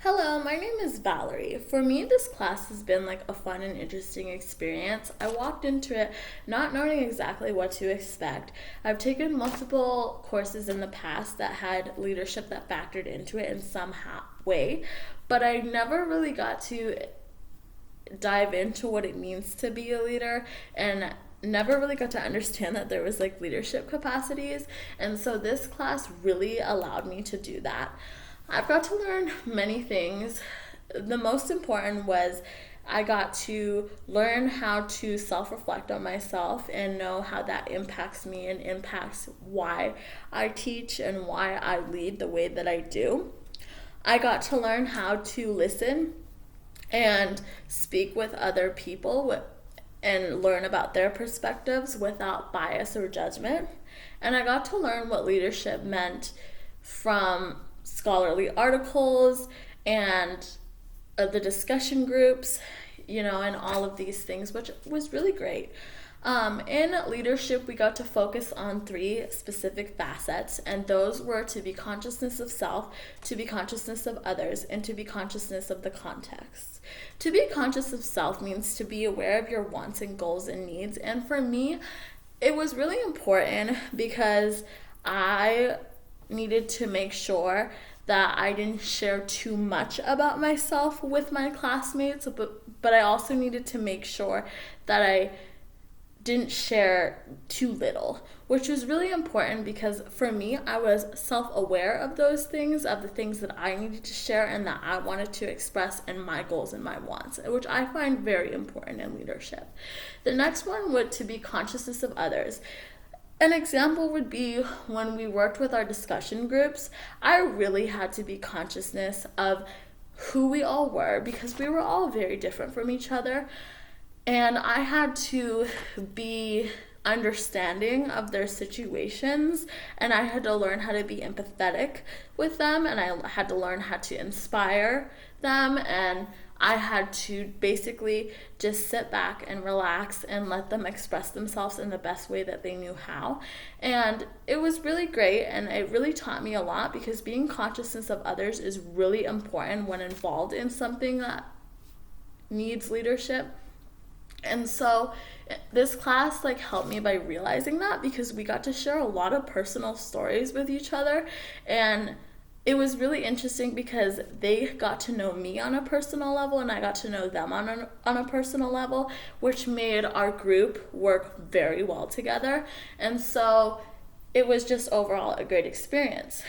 Hello, my name is Valerie. For me, this class has been like a fun and interesting experience. I walked into it not knowing exactly what to expect. I've taken multiple courses in the past that had leadership that factored into it in some way, but I never really got to dive into what it means to be a leader and never really got to understand that there was like leadership capacities. And so this class really allowed me to do that. I've got to learn many things. The most important was I got to learn how to self reflect on myself and know how that impacts me and impacts why I teach and why I lead the way that I do. I got to learn how to listen and speak with other people and learn about their perspectives without bias or judgment. And I got to learn what leadership meant from scholarly articles and the discussion groups, and all of these things, which was really great. In leadership, we got to focus on three specific facets, and those were to be consciousness of self, to be consciousness of others, and to be consciousness of the context. To be conscious of self means to be aware of your wants and goals and needs, and for me, it was really important because I needed to make sure that I didn't share too much about myself with my classmates, but I also needed to make sure that I didn't share too little, which was really important because for me, I was self-aware of those things, of the things that I needed to share and that I wanted to express in my goals and my wants, which I find very important in leadership. The next one would to be consciousness of others. An example would be when we worked with our discussion groups, I really had to be consciousness of who we all were because we were all very different from each other. And I had to be understanding of their situations, and I had to learn how to be empathetic with them, and I had to learn how to inspire them, and I had to basically just sit back and relax and let them express themselves in the best way that they knew how. And it was really great, and it really taught me a lot because being consciousness of others is really important when involved in something that needs leadership. And so this class helped me by realizing that because we got to share a lot of personal stories with each other, and it was really interesting because they got to know me on a personal level and I got to know them on a personal level, which made our group work very well together. And so it was just overall a great experience.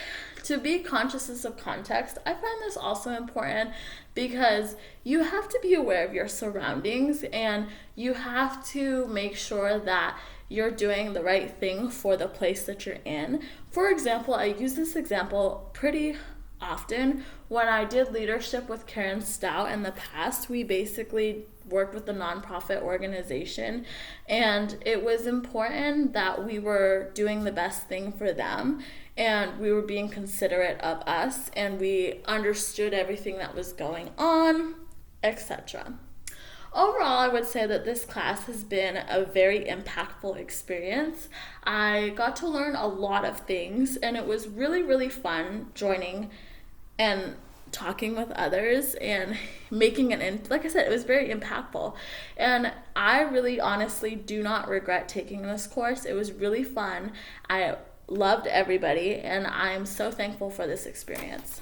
To be conscious of context, I find this also important because you have to be aware of your surroundings and you have to make sure that you're doing the right thing for the place that you're in. For example, I use this example pretty often. When I did leadership with Karen Stout in the past, we basically worked with a nonprofit organization, and it was important that we were doing the best thing for them and we were being considerate of us and we understood everything that was going on, etc. Overall, I would say that this class has been a very impactful experience. I got to learn a lot of things, and it was really, really fun joining and talking with others and making like I said, it was very impactful. And I really honestly do not regret taking this course. It was really fun. I loved everybody, and I'm so thankful for this experience.